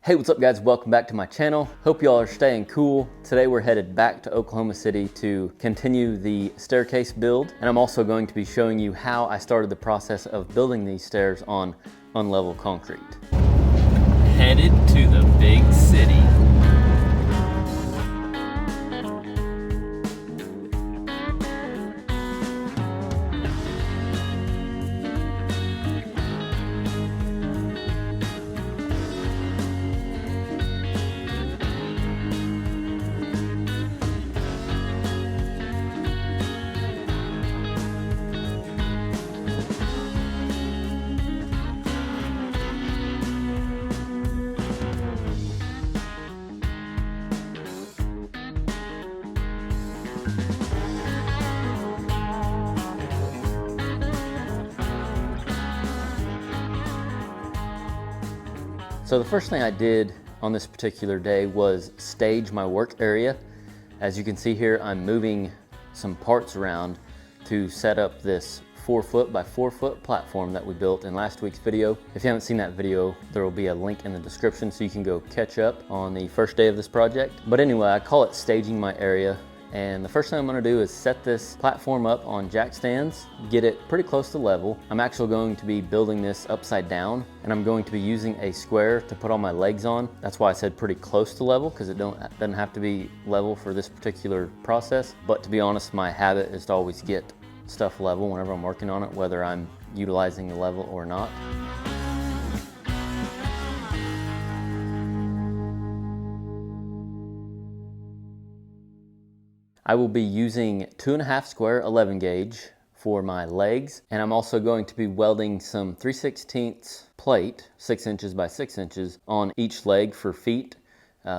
Hey, what's up guys? Welcome back to my channel. Hope y'all are staying cool. Today we're headed back to Oklahoma City to continue the staircase build. And I'm also going to be showing you how I started the process of building these stairs on Unlevel concrete. Headed to the big city. So the first thing I did on this particular day was stage my work area. As you can see here, I'm moving some parts around to set up this 4-foot by 4-foot platform that we built in last week's video. If you haven't seen that video, there will be a link in the description so you can go catch up on the first day of this project. But anyway, I call it staging my area. And the first thing I'm gonna do is set this platform up on jack stands, get it pretty close to level. I'm actually going to be building this upside down, and I'm going to be using a square to put all my legs on. That's why I said pretty close to level, because it doesn't have to be level for this particular process. But to be honest, my habit is to always get stuff level whenever I'm working on it, whether I'm utilizing the level or not. I will be using 2.5 square 11 gauge for my legs, and I'm also going to be welding some 3/16 plate, 6 inches by 6 inches, on each leg for feet.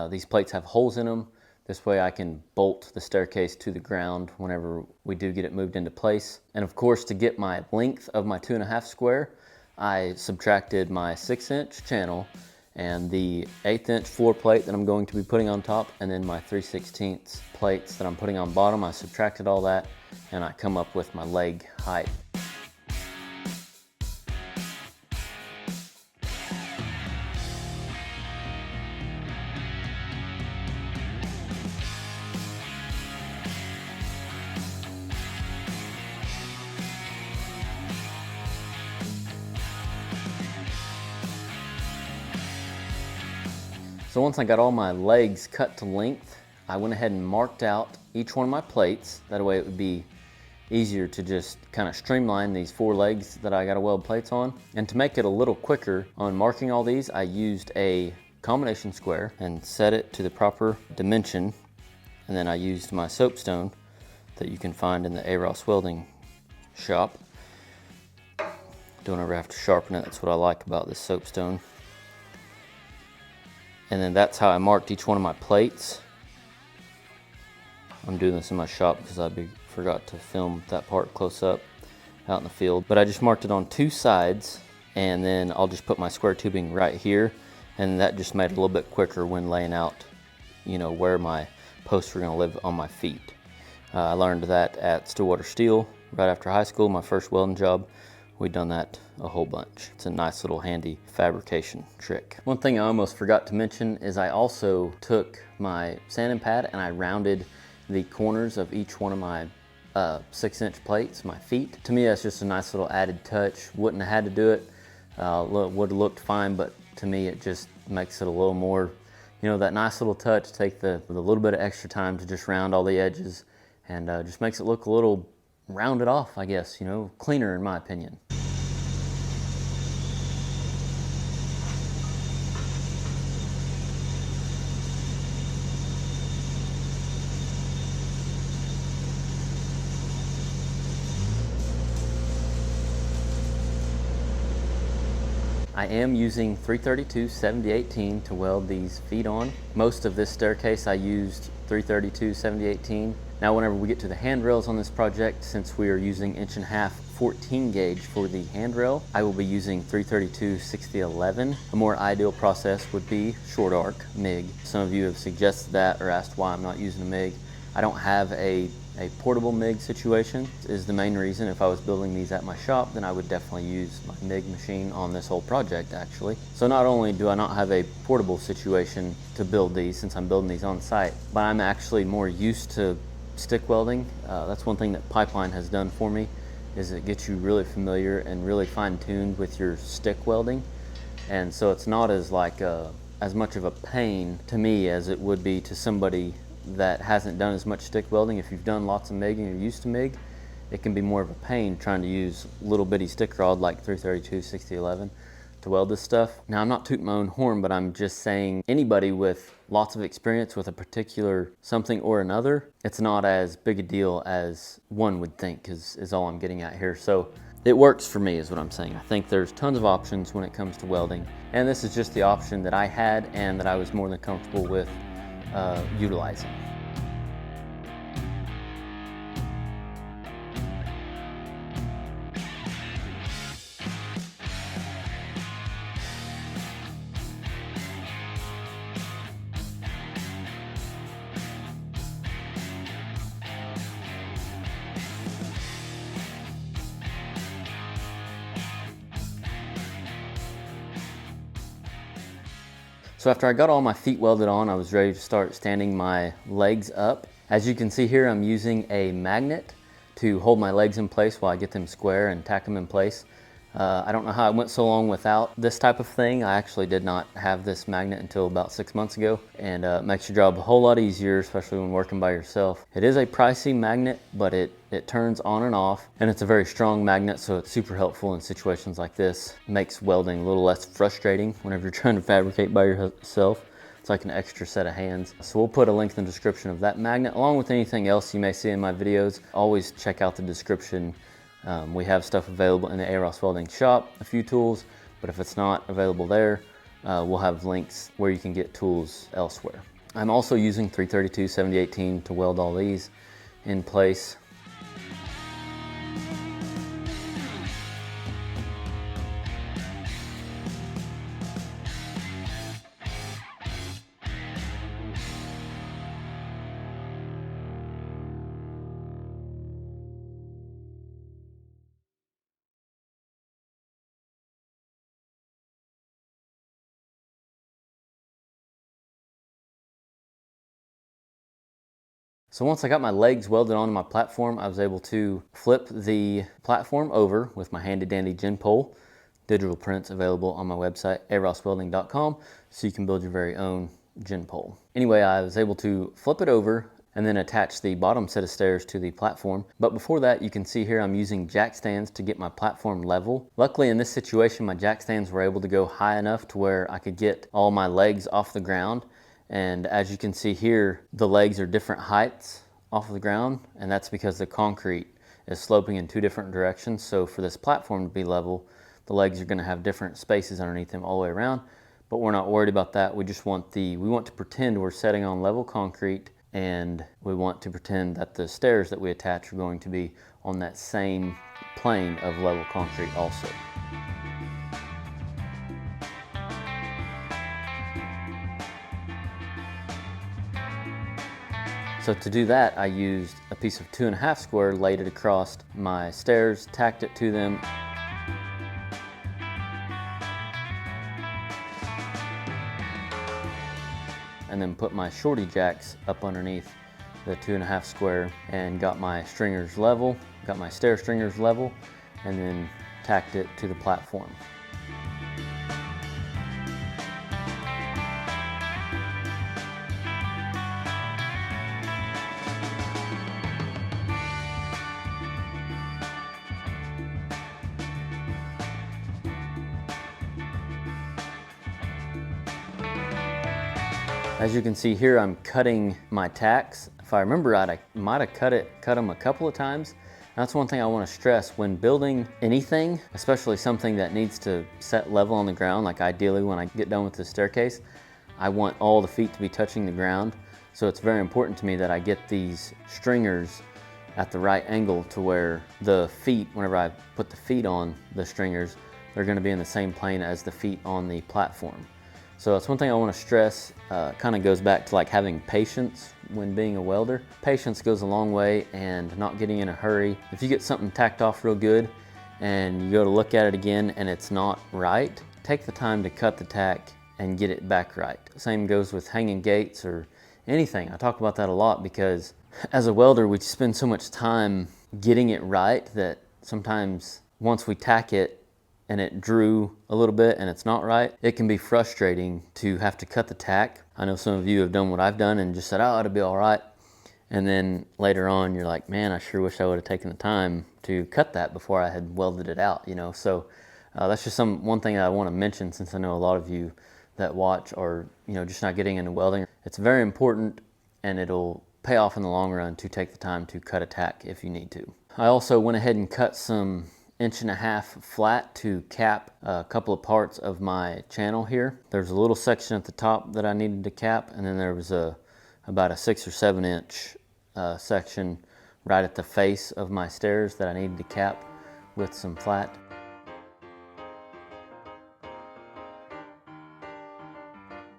These plates have holes in them. This way I can bolt the staircase to the ground whenever we do get it moved into place. And of course, to get my length of my 2.5 square, I subtracted my 6-inch channel and the 1/8 inch floor plate that I'm going to be putting on top, and then my 3/16 plates that I'm putting on bottom. I subtracted all that and I come up with my leg height. So once I got all my legs cut to length, I went ahead and marked out each one of my plates. That way it would be easier to just kind of streamline these 4 legs that I got to weld plates on. And to make it a little quicker on marking all these, I used a combination square and set it to the proper dimension. And then I used my soapstone that you can find in the arosswelding shop. Don't ever have to sharpen it. That's what I like about this soapstone. And then that's how I marked each one of my plates. I'm doing this in my shop because I forgot to film that part close up out in the field. But I just marked it on 2 sides, and then I'll just put my square tubing right here, and that just made it a little bit quicker when laying out, you know, where my posts were gonna live on my feet. I learned that at Stillwater Steel right after high school, my first welding job. We've done that a whole bunch. It's a nice little handy fabrication trick. One thing I almost forgot to mention is I also took my sanding pad and I rounded the corners of each one of my 6-inch plates, my feet. To me, that's just a nice little added touch. Wouldn't have had to do it. Would have looked fine, but to me, it just makes it a little more, you know, that nice little touch. Take the little bit of extra time to just round all the edges, and just makes it look a little rounded off, I guess, you know, cleaner in my opinion. I am using 332/70/18 to weld these feet on. Most of this staircase I used 332/70/18. Now whenever we get to the handrails on this project, since we are using 1.5" 14 gauge for the handrail, I will be using 332/60/11. A more ideal process would be short arc MIG. Some of you have suggested that or asked why I'm not using a MIG. I don't have a a portable MIG situation is the main reason. If I was building these at my shop, then I would definitely use my MIG machine on this whole project actually. So not only do I not have a portable situation to build these since I'm building these on site, but I'm actually more used to stick welding. That's one thing that Pipeline has done for me, is it gets you really familiar and really fine-tuned with your stick welding. And so it's not as as much of a pain to me as it would be to somebody that hasn't done as much stick welding. If you've done lots of MIG and you're used to MIG, it can be more of a pain trying to use little bitty stick rod like 332, 6011 to weld this stuff. Now, I'm not tooting my own horn, but I'm just saying anybody with lots of experience with a particular something or another, it's not as big a deal as one would think is all I'm getting at here. So it works for me is what I'm saying. I think there's tons of options when it comes to welding, and this is just the option that I had and that I was more than comfortable with utilizing. So after I got all my feet welded on, I was ready to start standing my legs up. As you can see here, I'm using a magnet to hold my legs in place while I get them square and tack them in place. I don't know how I went so long without this type of thing. I actually did not have this magnet until about 6 months ago, and it makes your job a whole lot easier, especially when working by yourself. It is a pricey magnet, but it turns on and off, and it's a very strong magnet, so it's super helpful in situations like this. It makes welding a little less frustrating whenever you're trying to fabricate by yourself. It's like an extra set of hands. So we'll put a link in the description of that magnet, along with anything else you may see in my videos. Always check out the description. We have stuff available in the arosswelding shop, a few tools, but if it's not available there, we'll have links where you can get tools elsewhere. I'm also using 332 7018 to weld all these in place. So once I got my legs welded onto my platform, I was able to flip the platform over with my handy dandy gin pole. Digital prints available on my website, arosswelding.com, so you can build your very own gin pole. Anyway, I was able to flip it over and then attach the bottom set of stairs to the platform. But before that, you can see here I'm using jack stands to get my platform level. Luckily in this situation, my jack stands were able to go high enough to where I could get all my legs off the ground. And as you can see here, the legs are different heights off of the ground, and that's because the concrete is sloping in two different directions. So for this platform to be level, the legs are gonna have different spaces underneath them all the way around, but we're not worried about that. We just want we want to pretend we're setting on level concrete, and we want to pretend that the stairs that we attach are going to be on that same plane of level concrete also. So to do that, I used a piece of 2.5 square, laid it across my stairs, tacked it to them. And then put my shorty jacks up underneath the 2.5 square and got my stringers level, got my stair stringers level, and then tacked it to the platform. As you can see here, I'm cutting my tacks. If I remember right, I might have cut them a couple of times. That's one thing I want to stress when building anything, especially something that needs to set level on the ground. Like ideally when I get done with the staircase, I want all the feet to be touching the ground. So it's very important to me that I get these stringers at the right angle to where the feet, whenever I put the feet on the stringers, they're going to be in the same plane as the feet on the platform. So that's one thing I want to stress. Kind of goes back to like having patience when being a welder. Patience goes a long way, and not getting in a hurry. If you get something tacked off real good and you go to look at it again and it's not right, take the time to cut the tack and get it back right. Same goes with hanging gates or anything. I talk about that a lot because as a welder, we spend so much time getting it right that sometimes once we tack it and it drew a little bit and it's not right, it can be frustrating to have to cut the tack. I know some of you have done what I've done and just said, oh, it'll be all right. And then later on, you're like, man, I sure wish I would have taken the time to cut that before I had welded it out, you know? So that's just one thing that I want to mention, since I know a lot of you that watch are, you know, just not getting into welding. It's very important, and it'll pay off in the long run to take the time to cut a tack if you need to. I also went ahead and cut some 1.5 inch flat to cap a couple of parts of my channel here. There's a little section at the top that I needed to cap, and then there was about a 6 or 7 inch section right at the face of my stairs that I needed to cap with some flat.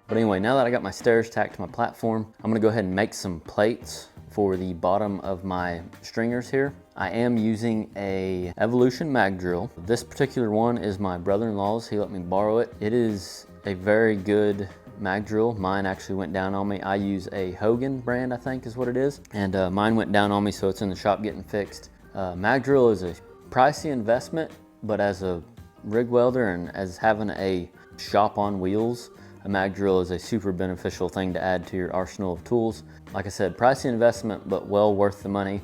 But anyway, now that I got my stairs tacked to my platform, I'm gonna go ahead and make some plates for the bottom of my stringers here. I am using a Evolution mag drill. This particular one is my brother-in-law's. He let me borrow it. It is a very good mag drill. Mine actually went down on me. I use a Hogan brand, I think is what it is. And mine went down on me, so it's in the shop getting fixed. Mag drill is a pricey investment, but as a rig welder and as having a shop on wheels, a mag drill is a super beneficial thing to add to your arsenal of tools. Like I said, pricey investment, but well worth the money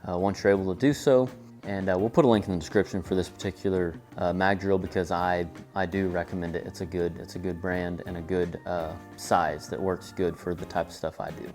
once you're able to do so. And we'll put a link in the description for this particular mag drill, because I do recommend it. It's a good brand and a good size that works good for the type of stuff I do.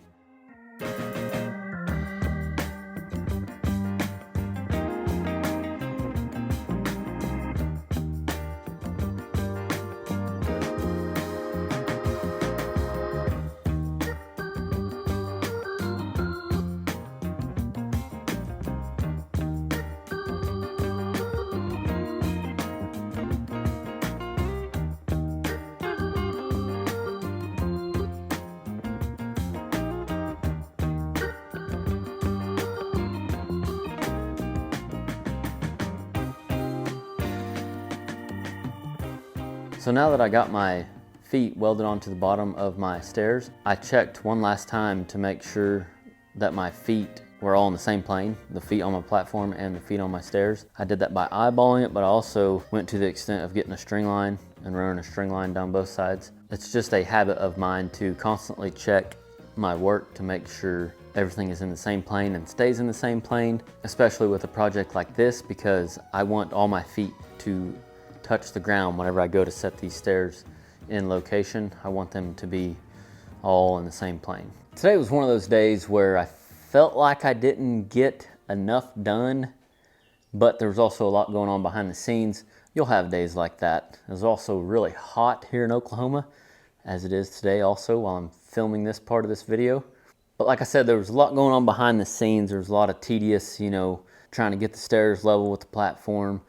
So now that I got my feet welded onto the bottom of my stairs, I checked one last time to make sure that my feet were all on the same plane, the feet on my platform and the feet on my stairs. I did that by eyeballing it, but I also went to the extent of getting a string line and running a string line down both sides. It's just a habit of mine to constantly check my work to make sure everything is in the same plane and stays in the same plane, especially with a project like this, because I want all my feet to touch the ground whenever I go to set these stairs in location. I want them to be all in the same plane. Today was one of those days where I felt like I didn't get enough done, but there was also a lot going on behind the scenes. You'll have days like that. It was also really hot here in Oklahoma, as it is today also while I'm filming this part of this video. But like I said, there was a lot going on behind the scenes. There was a lot of tedious, you know, trying to get the stairs level with the platform,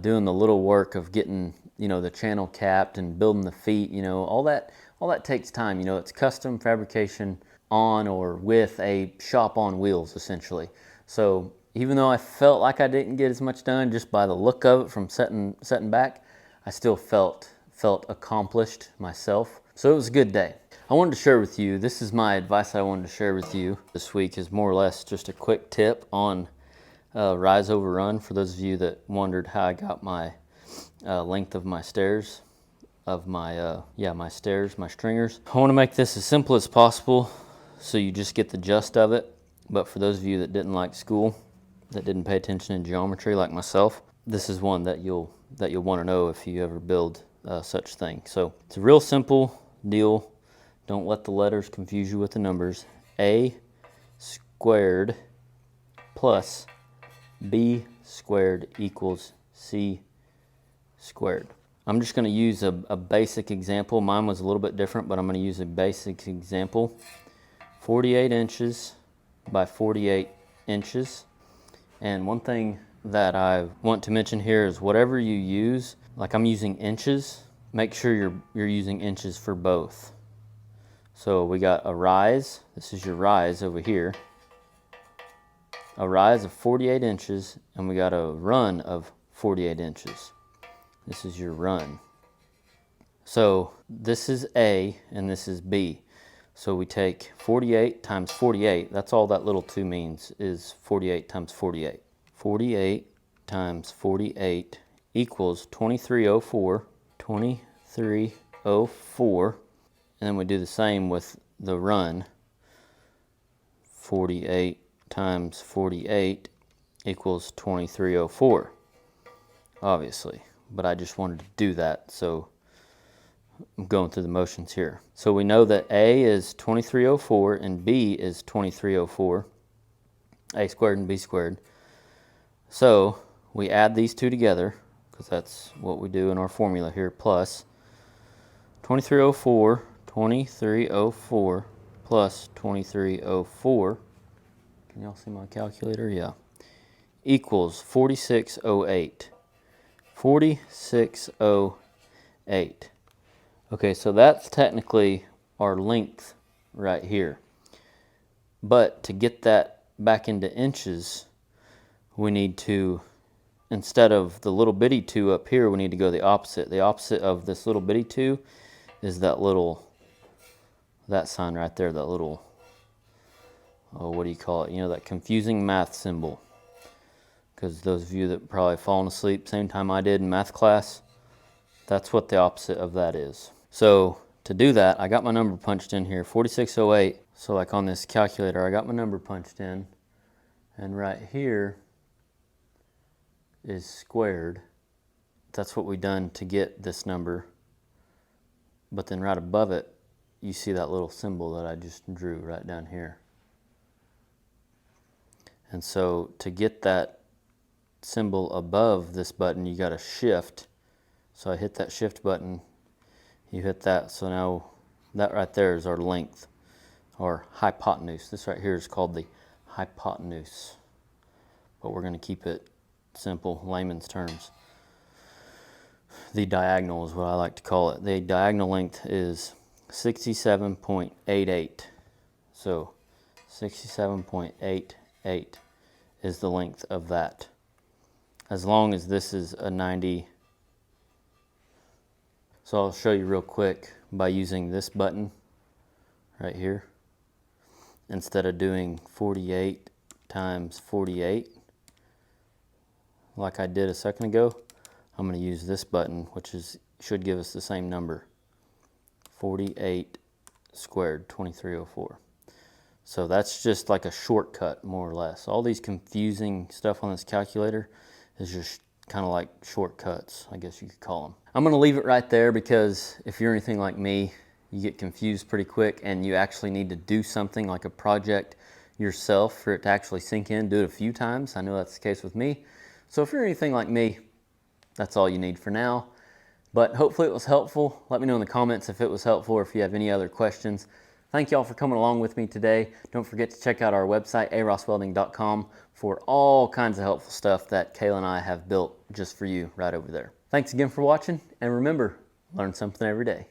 doing the little work of getting, you know, the channel capped and building the feet, you know, all that takes time. You know, it's custom fabrication on or with a shop on wheels, essentially. So even though I felt like I didn't get as much done just by the look of it from setting back, I still felt accomplished myself. So it was a good day. I wanted to share with you, this is my advice I wanted to share with you this week, is more or less just a quick tip on rise over run. For those of you that wondered how I got my length of my stairs, my stairs, my stringers. I want to make this as simple as possible so you just get the gist of it. But for those of you that didn't like school, that didn't pay attention in geometry like myself, this is one that you'll want to know if you ever build such thing. So it's a real simple deal. Don't let the letters confuse you with the numbers. A squared plus B squared equals C squared. I'm just going to use a basic example. Mine was a little bit different, but I'm going to use a basic example. 48 inches by 48 inches. And one thing that I want to mention here is whatever you use, like I'm using inches make sure you're using inches for both. So we got a rise, this is your rise over here, a rise of 48 inches, and we got a run of 48 inches. This is your run. So this is A and this is B. So we take 48 times 48, that's all that little 2 means, is 48 times 48. 48 times 48 equals 2304, 2304, and then we do the same with the run. 48 times 48 equals 2304, obviously, but I just wanted to do that, so I'm going through the motions here. So we know that A is 2304 and B is 2304, A squared and B squared. So we add these two together, because that's what we do in our formula here, plus 2304, 2304 plus 2304, can y'all see my calculator? Yeah, equals 4608. 4608. Okay, so that's technically our length right here. But to get that back into inches, we need to, instead of the little bitty 2 up here, we need to go the opposite. The opposite of this little bitty 2 is that little, that sign right there, that little, oh, what do you call it? You know, that confusing math symbol. Because those of you that probably fallen asleep same time I did in math class, that's what the opposite of that is. So to do that, I got my number punched in here, 4608. So like on this calculator, I got my number punched in, and right here is squared. That's what we done to get this number. But then right above it, you see that little symbol that I just drew right down here. And so to get that symbol above this button, you got to shift. So I hit that shift button, you hit that, so now that right there is our length, or hypotenuse. This right here is called the hypotenuse, but we're going to keep it simple, layman's terms. The diagonal is what I like to call it. The diagonal length is 67.88. So 67.88 is the length of that. As long as this is a 90. So I'll show you real quick by using this button right here. Instead of doing 48 times 48, like I did a second ago, I'm going to use this button, which should give us the same number. 48 squared, 2304. So that's just like a shortcut, more or less. All these confusing stuff on this calculator is just kind of like shortcuts, I guess you could call them. I'm going to leave it right there, because if you're anything like me, you get confused pretty quick and you actually need to do something like a project yourself for it to actually sink in. Do it a few times. I know that's the case with me. So if you're anything like me, that's all you need for now. But hopefully it was helpful. Let me know in the comments if it was helpful or if you have any other questions. Thank y'all for coming along with me today. Don't forget to check out our website, arosswelding.com, for all kinds of helpful stuff that Kayla and I have built just for you right over there. Thanks again for watching, and remember, learn something every day.